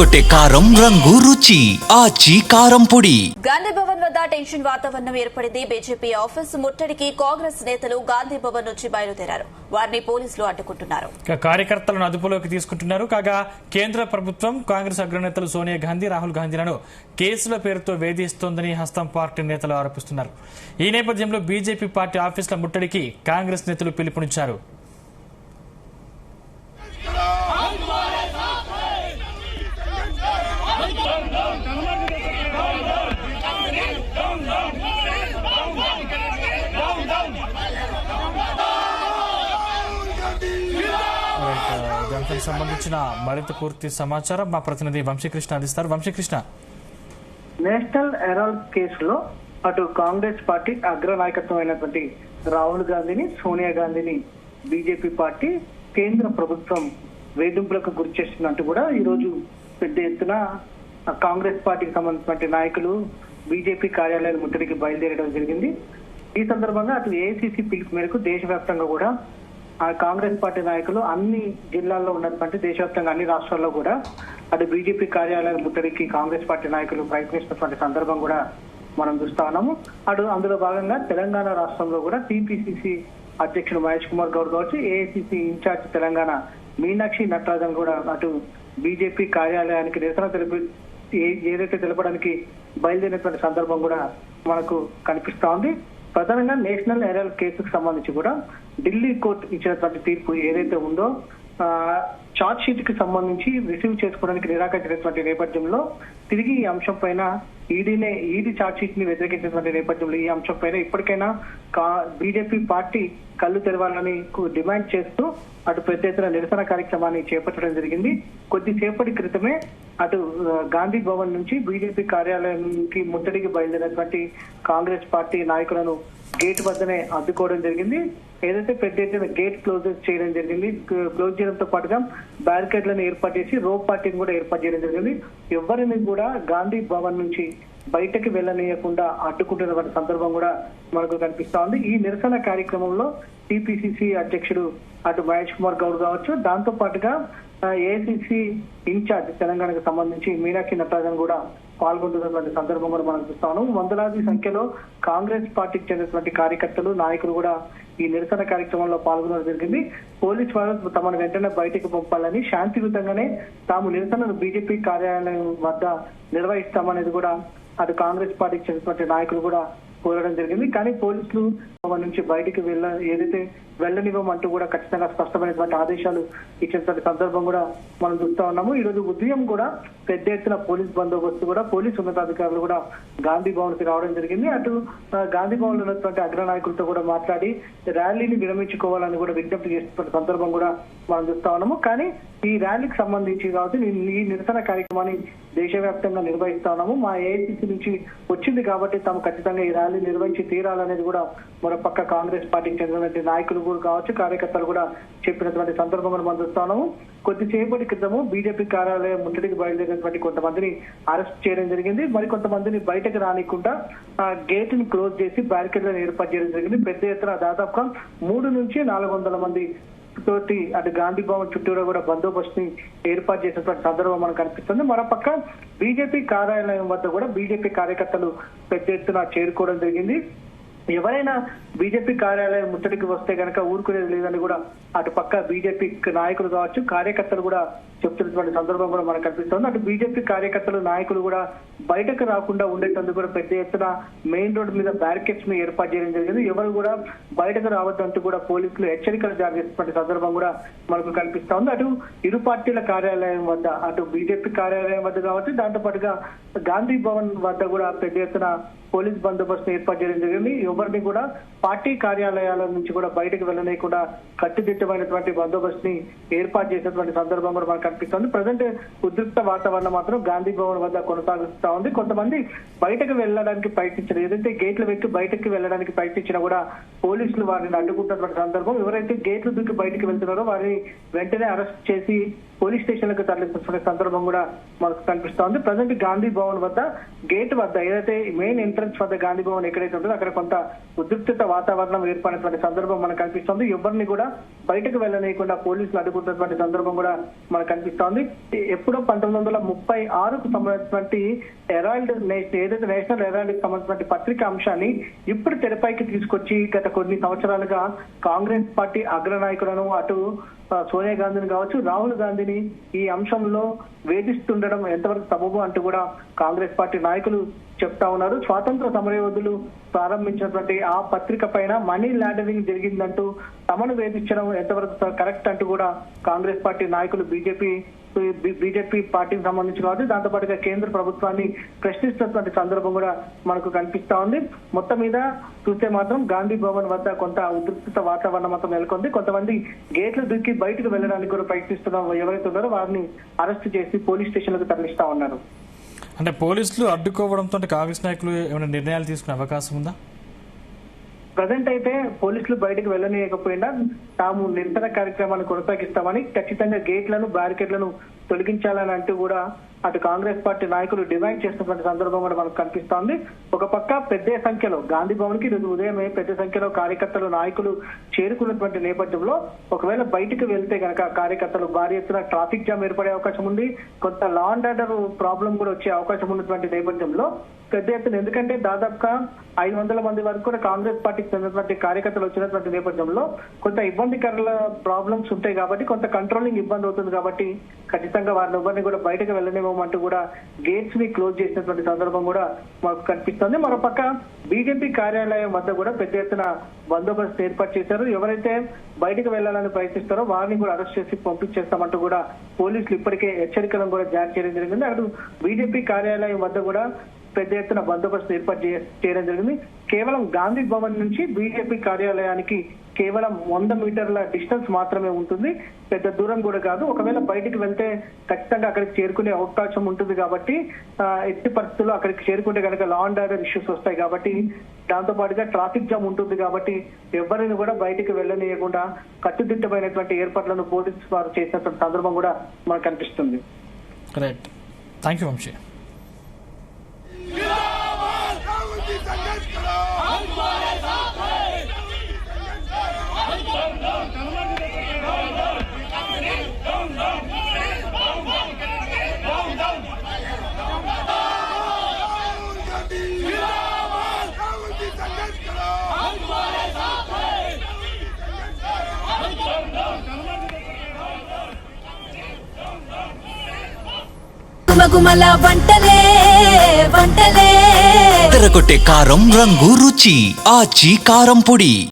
అదరగొట్టే కారం రంగు రుచి ఆచి కారం పొడి. గాంధీ భవన్ వద్ద టెన్షన్ వాతావరణం ఏర్పడింది. బీజేపీ ఆఫీస్ ముట్టడికి కాంగ్రెస్ నేతలు గాంధీ భవన్ నుంచి బయలుదేరారు. వారిని పోలీసులు అడ్డుకుంటున్నారు. కార్యకర్తలను అదుపులోకి తీసుకుంటున్నారు. కాగా కేంద్ర ప్రభుత్వం కాంగ్రెస్ అగ్రనేతలు సోనియా గాంధీ, రాహుల్ గాంధీలను కేసుల పేరుతో వేధిస్తోందని హస్తం పార్టీ నేతలు ఆరోపిస్తున్నారు. ఈ నేపథ్యంలో బీజేపీ పార్టీ ఆఫీసుల ముట్టడికి కాంగ్రెస్ నేతలు పిలుపునిచ్చారు. దానికి సంబంధించిన మరింత పూర్తి సమాచారం మా ప్రతినిధి వంశీకృష్ణ అందిస్తారు. వంశీకృష్ణ, నేషనల్ హెరాల్డ్ కేసులో అటు కాంగ్రెస్ పార్టీ అగ్ర నాయకత్వం అయినటువంటి రాహుల్ గాంధీని, సోనియా గాంధీని బీజేపీ పార్టీ కేంద్ర ప్రభుత్వం వేధింపులకు గురి చేస్తున్నట్టు కూడా ఈ రోజు పెద్ద ఎత్తున కాంగ్రెస్ పార్టీకి సంబంధించిన నాయకులు బీజేపీ కార్యాలయాల ముట్టడికి బయలుదేరడం జరిగింది. ఈ సందర్భంగా అటు ఏఐసీసీ పిలుపు మేరకు దేశవ్యాప్తంగా కూడా ఆ కాంగ్రెస్ పార్టీ నాయకులు అన్ని జిల్లాల్లో ఉన్నటువంటి దేశవ్యాప్తంగా అన్ని రాష్ట్రాల్లో కూడా అటు బీజేపీ కార్యాలయాల ముట్టడికి కాంగ్రెస్ పార్టీ నాయకులు ప్రయత్నిస్తున్నటువంటి సందర్భం కూడా మనం చూస్తా ఉన్నాము. అందులో భాగంగా తెలంగాణ రాష్ట్రంలో కూడా టీపీసీసీ అధ్యక్షుడు మహేష్ కుమార్ గౌడ్ కావచ్చు, ఏఐసీసీ ఇన్ఛార్జ్ తెలంగాణ మీనాక్షి నటరాజన్ కూడా అటు బీజేపీ కార్యాలయానికి నిరసన ఏదైతే తెలపడానికి బయలుదేరినటువంటి సందర్భం కూడా మనకు కనిపిస్తా ఉంది. ప్రధానంగా నేషనల్ హెరాల్డ్ కేసుకు సంబంధించి కూడా ఢిల్లీ కోర్టు ఇచ్చినటువంటి తీర్పు ఏదైతే ఉందో చార్జ్ షీట్ కి సంబంధించి రిసీవ్ చేసుకోవడానికి నిరాకరించినటువంటి నేపథ్యంలో తిరిగి ఈ అంశం పైన ఈడీ చార్జ్ షీట్ ని వ్యతిరేకించినటువంటి నేపథ్యంలో ఈ అంశం పైన ఇప్పటికైనా బీజేపీ పార్టీ కళ్ళు తెరవాలని డిమాండ్ చేస్తూ అటు పెద్ద ఎత్తున నిరసన కార్యక్రమాన్ని చేపట్టడం జరిగింది. కొద్దిసేపటి క్రితమే అటు గాంధీ భవన్ నుంచి బీజేపీ కార్యాలయానికి ముట్టడికి బయలుదేరినటువంటి కాంగ్రెస్ పార్టీ నాయకులను గేట్ వద్దనే అడ్డుకోవడం జరిగింది. ఏదైతే పెద్ద ఎత్తున గేట్ క్లోజ్ చేయడం జరిగింది. క్లోజ్ చేయడంతో పాటుగా బ్యారికేడ్లను ఏర్పాటు చేసి రోప్ పార్టీని కూడా ఏర్పాటు చేయడం జరిగింది. ఎవరిని కూడా గాంధీ భవన్ నుంచి బయటకు వెళ్లనీయకుండా అడ్డుకుంటున్నటువంటి సందర్భం కూడా మనకు కనిపిస్తా ఉంది. ఈ నిరసన కార్యక్రమంలో టీపీసీసీ అధ్యక్షుడు అటు మహేష్ కుమార్ గౌడ్ కావచ్చు, దాంతో పాటుగా ఏఐసీసీ ఇన్ఛార్జ్ తెలంగాణకు సంబంధించి మీనాక్షి నటరాజన్ కూడా పాల్గొంటున్నటువంటి సందర్భం కూడా మనం చూస్తాము. వందలాది సంఖ్యలో కాంగ్రెస్ పార్టీకి చెందినటువంటి కార్యకర్తలు, నాయకులు కూడా ఈ నిరసన కార్యక్రమంలో పాల్గొనడం జరిగింది. పోలీసు వారు తమను వెంటనే బయటకు పంపాలని, శాంతియుతంగానే తాము నిరసనను బీజేపీ కార్యాలయం వద్ద నిర్వహిస్తామనేది కూడా అటు కాంగ్రెస్ పార్టీకి చెందినటువంటి నాయకులు కూడా కోరడం జరిగింది. కానీ పోలీసులు నుంచి బయటికి ఏదైతే వెళ్లనివ్వమంటూ కూడా ఖచ్చితంగా స్పష్టమైనటువంటి ఆదేశాలు ఇచ్చినటువంటి సందర్భం కూడా మనం చూస్తా ఉన్నాము. ఈ రోజు ఉదయం కూడా పెద్ద ఎత్తున పోలీస్ బందోబస్తు కూడా పోలీసు ఉన్నతాధికారులు కూడా గాంధీ భవన్ కి రావడం జరిగింది. అటు గాంధీ భవన్ లో ఉన్నటువంటి అగ్ర నాయకులతో కూడా మాట్లాడి ర్యాలీని విరమించుకోవాలని కూడా విజ్ఞప్తి చేస్తున్న సందర్భం కూడా మనం చూస్తా ఉన్నాము. కానీ ఈ ర్యాలీకి సంబంధించి కాబట్టి ఈ నిరసన కార్యక్రమాన్ని దేశవ్యాప్తంగా నిర్వహిస్తా ఉన్నాము. మా ఏఐసీసీ నుంచి వచ్చింది కాబట్టి తాము ఖచ్చితంగా ఈ ర్యాలీ నిర్వహించి తీరాలనేది కూడా మరోపక్క కాంగ్రెస్ పార్టీకి చెందినటువంటి నాయకులు కూడా కావచ్చు, కార్యకర్తలు కూడా చెప్పినటువంటి సందర్భంగా మనం చూస్తా ఉన్నాము. కొద్దిసేపటి క్రితము బీజేపీ కార్యాలయం ముట్టడికి బయలుదేరినటువంటి కొంతమందిని అరెస్ట్ చేయడం జరిగింది. మరి కొంతమందిని బయటకు రానికుండా గేట్ ని క్లోజ్ చేసి బ్యారికేడ్లను ఏర్పాటు చేయడం జరిగింది. పెద్ద ఎత్తున దాదాపుగా 300 నుంచి 400 మంది తోటి అటు గాంధీ భవన్ చుట్టూరా కూడా బందోబస్తు ని ఏర్పాటు చేసినటువంటి సందర్భం మనకు కనిపిస్తుంది. మరోపక్క బీజేపీ కార్యాలయం వద్ద కూడా బీజేపీ కార్యకర్తలు పెద్ద ఎత్తున చేరుకోవడం జరిగింది. ఎవరైనా బీజేపీ కార్యాలయం ముట్టడికి వస్తే కనుక ఊరుకునేది లేదని కూడా అటు పక్క బీజేపీ నాయకులు కావచ్చు, కార్యకర్తలు కూడా చెప్తున్నటువంటి సందర్భం కూడా మనకు కనిపిస్తుంది. అటు బీజేపీ కార్యకర్తలు, నాయకులు కూడా బయటకు రాకుండా ఉండేటందుకు కూడా పెద్ద ఎత్తున మెయిన్ రోడ్ మీద బ్యారికేడ్స్ ని ఏర్పాటు చేయడం జరిగింది. ఎవరు కూడా బయటకు రావద్దంటూ కూడా పోలీసులు హెచ్చరికలు జారీ చేసినటువంటి సందర్భం కూడా మనకు కనిపిస్తా ఉంది. అటు ఇరు పార్టీల కార్యాలయం వద్ద, అటు బీజేపీ కార్యాలయం వద్ద కావచ్చు, దాంతో పాటుగా గాంధీ భవన్ వద్ద కూడా పెద్ద ఎత్తున పోలీస్ బందోబస్తు ఏర్పాటు చేయడం జరిగింది. ఎవరిని కూడా పార్టీ కార్యాలయాల నుంచి కూడా బయటకు వెళ్ళనీయకుండా కట్టుదిట్టమైనటువంటి బందోబస్తుని ఏర్పాటు చేసినటువంటి సందర్భం కూడా మనకు కనిపిస్తుంది. ప్రజెంట్ ఉద్రిక్త వాతావరణం మాత్రం గాంధీ భవన్ వద్ద కొనసాగుతా ఉంది. కొంతమంది బయటకు వెళ్ళడానికి ప్రయత్నించారు. ఏదైతే గేట్లు వెక్కి బయటకు వెళ్ళడానికి ప్రయత్నించినా కూడా పోలీసులు వారిని అడ్డుకుంటున్నటువంటి సందర్భం. ఎవరైతే గేట్లు దూకి బయటకు వెళ్తున్నారో వారిని వెంటనే అరెస్ట్ చేసి పోలీస్ స్టేషన్లకు తరలిస్తున్న సందర్భం కూడా మనకు కనిపిస్తోంది. ప్రజెంట్ గాంధీ భవన్ వద్ద గేట్ వద్ద ఏదైతే మెయిన్ ఎంట్రన్స్ వద్ద గాంధీ భవన్ ఎక్కడైతే ఉంటుందో అక్కడ కొంత ఉద్రిక్తత వాతావరణం ఏర్పడినటువంటి సందర్భం మనకు కనిపిస్తోంది. ఎవరిని కూడా బయటకు వెళ్ళనీయకుండా పోలీసులు అడ్డుకుంటున్నటువంటి సందర్భం కూడా మనకు కనిపిస్తోంది. ఎప్పుడో 1936కు సంబంధించినటువంటి ఏదైతే నేషనల్ హెరాల్డ్ కి సంబంధించిన పత్రికా అంశాన్ని ఇప్పుడు తెరపైకి తీసుకొచ్చి గత కొన్ని సంవత్సరాలుగా కాంగ్రెస్ పార్టీ అగ్రనాయకులను అటు సోనియా గాంధీని కావచ్చు, రాహుల్ గాంధీని ఈ అంశంలో వేధిస్తుండడం ఎంతవరకు సబబు అంటూ కూడా కాంగ్రెస్ పార్టీ నాయకులు చెప్తా ఉన్నారు. స్వాతంత్ర సమరయోధులు ప్రారంభించినటువంటి ఆ పత్రిక పైన మనీ లాండరింగ్ జరిగిందంటూ తమను వేధించడం ఎంతవరకు కరెక్ట్ అంటూ కూడా కాంగ్రెస్ పార్టీ నాయకులు బీజేపీ పార్టీకి సంబంధించి కావచ్చు, దాంతో పాటుగా కేంద్ర ప్రభుత్వాన్ని ప్రశ్నిస్తున్నటువంటి సందర్భం కూడా మనకు కనిపిస్తా ఉంది. మొత్తం మీద చూస్తే మాత్రం గాంధీ భవన్ వద్ద కొంత ఉద్రిక్తత వాతావరణం మొత్తం నెలకొంది. కొంతమంది గేట్లు దుక్కి బయటకు వెళ్ళడానికి కూడా ప్రయత్నిస్తున్న ఎవరైతే ఉన్నారో వారిని అరెస్ట్ చేసి పోలీస్ స్టేషన్లకు తరలిస్తా ఉన్నారు. అంటే పోలీసులు అడ్డుకోవడంతో కాంగ్రెస్ నాయకులు ఏమైనా నిర్ణయాలు తీసుకునే అవకాశం ఉందా? ప్రజెంట్ అయితే పోలీసులు బయటకు వెళ్ళనీయకపోయినా తాము నిరసన కార్యక్రమాన్ని కొనసాగిస్తామని, ఖచ్చితంగా గేట్లను బ్యారికేడ్లను తొలగించాలని అంటూ కూడా అటు కాంగ్రెస్ పార్టీ నాయకులు డిమాండ్ చేస్తున్నటువంటి సందర్భం కూడా మనకు కనిపిస్తోంది. ఒక పక్క పెద్ద సంఖ్యలో గాంధీ భవన్ కి రోజు ఉదయమే పెద్ద సంఖ్యలో కార్యకర్తలు నాయకులు చేరుకున్నటువంటి నేపథ్యంలో ఒకవేళ బయటకు వెళ్తే కనుక కార్యకర్తలు భారీ ఎత్తున ట్రాఫిక్ జామ్ ఏర్పడే అవకాశం ఉంది. కొంత లా అండ్ ఆర్డర్ ప్రాబ్లం కూడా వచ్చే అవకాశం ఉన్నటువంటి నేపథ్యంలో పెద్ద ఎత్తున, ఎందుకంటే దాదాపుగా 500 మంది వరకు కూడా కాంగ్రెస్ పార్టీకి చెందినటువంటి కార్యకర్తలు వచ్చినటువంటి నేపథ్యంలో కొంత ఇబ్బందికర ప్రాబ్లమ్స్ ఉంటాయి కాబట్టి కొంత కంట్రోలింగ్ ఇబ్బంది అవుతుంది కాబట్టి ఖచ్చితంగా వారిని ఎవరిని కూడా బయటకు వెళ్ళలేమంటూ కూడా గేట్స్ ని క్లోజ్ చేసినటువంటి సందర్భం కూడా మాకు కనిపిస్తుంది. మరోపక్క బీజేపీ కార్యాలయం వద్ద కూడా పెద్ద ఎత్తున బందోబస్తు ఏర్పాటు చేశారు. ఎవరైతే బయటకు వెళ్లాలని ప్రయత్నిస్తారో వారిని కూడా అరెస్ట్ చేసి పంపించేస్తామంటూ కూడా పోలీసులు ఇప్పటికే హెచ్చరికలను కూడా జారీ చేయడం జరిగింది. అటు బీజేపీ కార్యాలయం వద్ద కూడా పెద్ద ఎత్తున బందోబస్తు ఏర్పాటు చేయడం జరిగింది. కేవలం గాంధీ భవన్ నుంచి బీజేపీ కార్యాలయానికి కేవలం 100 మీటర్ల డిస్టెన్స్ మాత్రమే ఉంటుంది, పెద్ద దూరం కూడా కాదు. ఒకవేళ బయటికి వెళ్తే ఖచ్చితంగా అక్కడికి చేరుకునే అవకాశం ఉంటుంది కాబట్టి ఎట్టి పరిస్థితుల్లో అక్కడికి చేరుకుంటే కనుక లా అండ్ ఆర్డర్ ఇష్యూస్ వస్తాయి కాబట్టి, దాంతో పాటుగా ట్రాఫిక్ జామ్ ఉంటుంది కాబట్టి ఎవరిని కూడా బయటికి వెళ్ళనీయకుండా కట్టుదిట్టమైనటువంటి ఏర్పాట్లను పోలీసు వారు చేసినటువంటి సందర్భం కూడా మనకు కనిపిస్తుంది. Right, thank you Vamsi. గుమగుమల వంటలే వంటలే తెరకొట్టే కారం రంగు రుచి ఆచి కారం పొడి.